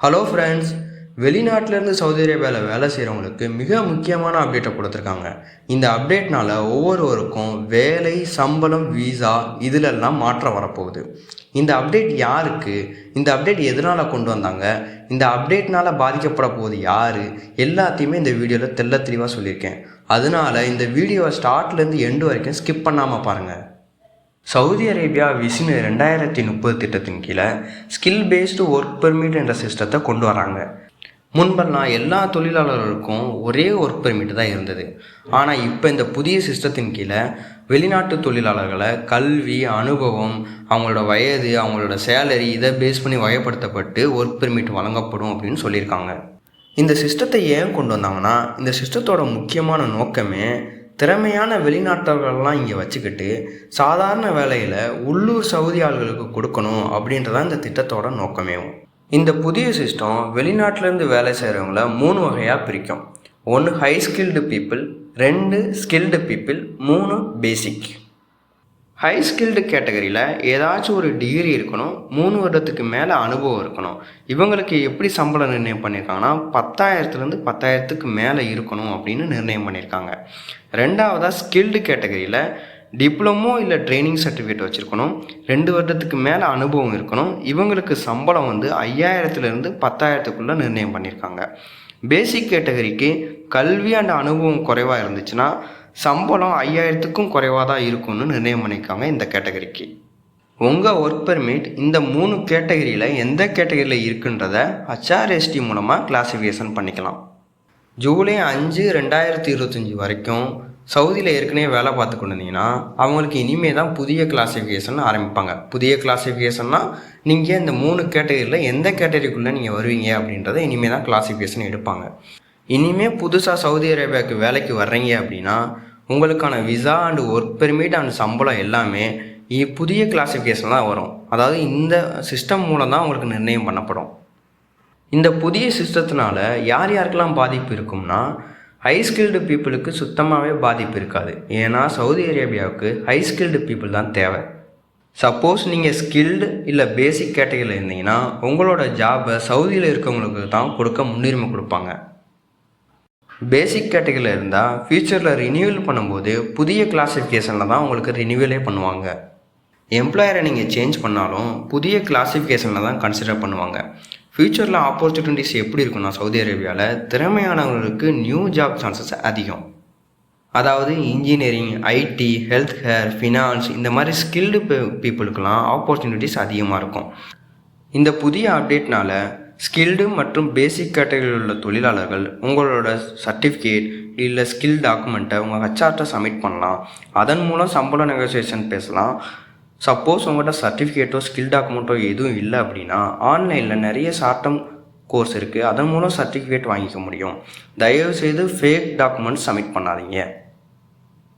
Hello friends, வெளிநாட்டிலேருந்து Saudi அரேபியாவில் வேலை செய்கிறவங்களுக்கு மிக முக்கியமான அப்டேட்டை கொடுத்துருக்காங்க. இந்த அப்டேட்னால் ஒவ்வொருவருக்கும் வேலை, சம்பளம், வீசா இதிலெல்லாம் மாற்றம் வரப்போகுது. இந்த அப்டேட் யாருக்கு, இந்த அப்டேட் எதனால் கொண்டு வந்தாங்க, இந்த அப்டேட்னால் பாதிக்கப்பட போகுது யார், எல்லாத்தையுமே இந்த வீடியோவில் தெளிவாக சொல்லியிருக்கேன். அதனால் இந்த வீடியோவை ஸ்டார்ட்லேருந்து எண்டு வரைக்கும் ஸ்கிப் பண்ணாமல் பாருங்கள். சவுதி அரேபியா விசின் 2030 திட்டத்தின் கீழே ஸ்கில் பேஸ்டு ஒர்க் பெர்மிட் என்ற சிஸ்டத்தை கொண்டு வராங்க. முன்பெல்லாம் எல்லா தொழிலாளர்களுக்கும் ஒரே ஒர்க் பெர்மிட் தான் இருந்தது. ஆனால் இப்போ இந்த புதிய சிஸ்டத்தின் கீழே வெளிநாட்டு தொழிலாளர்களை கல்வி, அனுபவம், அவங்களோட வயது, அவங்களோட சேலரி இதை பேஸ் பண்ணி வகைப்படுத்தப்பட்டு ஒர்க் பெர்மிட் வழங்கப்படும் அப்படின்னு சொல்லியிருக்காங்க. இந்த சிஸ்டத்தை ஏன் கொண்டு வந்தாங்கன்னா, இந்த சிஸ்டத்தோட முக்கியமான நோக்கமே திறமையான வெளிநாட்டவர்கள்லாம் இங்கே வச்சுக்கிட்டு சாதாரண வேலையில் உள்ளூர் சவுதி ஆள்களுக்கு கொடுக்கணும் அப்படின்றதான் இந்த திட்டத்தோட நோக்கமே. இந்த புதிய சிஸ்டம் வெளிநாட்டிலேருந்து வேலை செய்கிறவங்கள 3 வகையாக பிரிக்கும். 1 high skilled people, 2 skilled people, 3 பேசிக். ஹை ஸ்கில்டு கேட்டகரியில் ஏதாச்சும் ஒரு டிகிரி இருக்கணும், 3 வருடத்துக்கு மேலே அனுபவம் இருக்கணும். இவங்களுக்கு எப்படி சம்பளம் நிர்ணயம் பண்ணியிருக்காங்கன்னா 10,000லேருந்து 10,000க்கு மேலே இருக்கணும் அப்படின்னு நிர்ணயம் பண்ணியிருக்காங்க. ரெண்டாவதாக ஸ்கில்டு கேட்டகரியில் டிப்ளமோ இல்லை ட்ரைனிங் சர்டிஃபிகேட் வச்சுருக்கணும், 2 வருடத்துக்கு மேலே அனுபவம் இருக்கணும். இவங்களுக்கு சம்பளம் 5,000லேருந்து 10,000க்குள்ளே நிர்ணயம் பண்ணியிருக்காங்க. பேசிக் கேட்டகரிக்கு கல்வி அண்ட் அனுபவம் குறைவாக இருந்துச்சுன்னா சம்பளம் 5,000க்கும் குறைவாக தான் இருக்கும்னு நிர்ணயம் பண்ணியிருக்காங்க. இந்த கேட்டகரிக்கு உங்கள் ஒர்க் பெர்மிட் இந்த 3 கேட்டகரியில் எந்த கேட்டகரியில் இருக்குன்றத HRST மூலமாக கிளாஸிஃபிகேஷன் பண்ணிக்கலாம். ஜூலை 5, 2025 வரைக்கும் சவுதியில் ஏற்கனவே வேலை பார்த்து கொண்டு இருந்தீங்கன்னா அவங்களுக்கு இனிமேல் தான் புதிய கிளாஸிஃபிகேஷன் ஆரம்பிப்பாங்க. புதிய கிளாஸிஃபிகேஷன்னா நீங்கள் இந்த 3 கேட்டகரியில் எந்த கேட்டகரிக்குள்ளே நீங்கள் வருவீங்க அப்படின்றத இனிமேல் தான் கிளாஸிஃபிகேஷன் எடுப்பாங்க. இனிமேல் புதுசாக சவுதி அரேபியாவுக்கு வேலைக்கு வர்றீங்க அப்படின்னா உங்களுக்கான visa and work permit and சம்பளம் எல்லாமே புதிய கிளாஸிஃபிகேஷன் தான் வரும். அதாவது இந்த சிஸ்டம் மூலம் தான் உங்களுக்கு நிர்ணயம் பண்ணப்படும். இந்த புதிய சிஸ்டத்தினால யார் யாருக்கெல்லாம் பாதிப்பு இருக்கும்னா, ஹை ஸ்கில்டு பீப்புளுக்கு சுத்தமாகவே பாதிப்பு இருக்காது. ஏன்னா சவுதி அரேபியாவுக்கு ஹை ஸ்கில்டு பீப்புள் தான் தேவை. சப்போஸ் நீங்கள் ஸ்கில்டு இல்லை பேசிக் கேட்டகரியில் இருந்தீங்கன்னா உங்களோட ஜாபை சவுதியில் இருக்கவங்களுக்கு தான் முன்னுரிமை கொடுப்பாங்க. பேசிக் கேட்டகரியில் இருந்தால் ஃப்யூச்சரில் ரினியூவல் பண்ணும்போது புதிய கிளாஸிஃபிகேஷனில் தான் உங்களுக்கு ரினியூவலே பண்ணுவாங்க. எம்ப்ளாயரை நீங்கள் சேஞ்ச் பண்ணாலும் புதிய கிளாஸிஃபிகேஷனில் தான் கன்சிடர் பண்ணுவாங்க. ஃப்யூச்சரில் ஆப்பர்ச்சுனிட்டிஸ் எப்படி இருக்குன்னா, சவுதி அரேபியாவில் திறமையானவங்களுக்கு நியூ ஜாப் சான்சஸ் அதிகம். அதாவது engineering, IT, health care, finance இந்த மாதிரி ஸ்கில்டு பீப்புளுக்கெல்லாம் ஆப்பர்ச்சுனிட்டிஸ் அதிகமாக இருக்கும். இந்த புதிய அப்டேட்னால ஸ்கில்டு மற்றும் பேசிக் கேட்டகரியில் உள்ள தொழிலாளர்கள் உங்களோட சர்டிஃபிகேட் இல்லை ஸ்கில் டாக்குமெண்ட்டை உங்கள் ஹெச்ஆர்ட்ட சப்மிட் பண்ணலாம். அதன் மூலம் சம்பள நெகோசியேஷன் பேசலாம். சப்போஸ் உங்கள்கிட்ட சர்டிஃபிகேட்டோ ஸ்கில் டாக்குமெண்ட்டோ எதுவும் இல்லை அப்படின்னா ஆன்லைனில் நிறைய ஷார்ட் டேர்ம் கோர்ஸ் இருக்குது, அதன் மூலம் சர்டிஃபிகேட் வாங்கிக்க முடியும். தயவுசெய்து ஃபேக் டாக்குமெண்ட்ஸ் சப்மிட் பண்ணாதீங்க.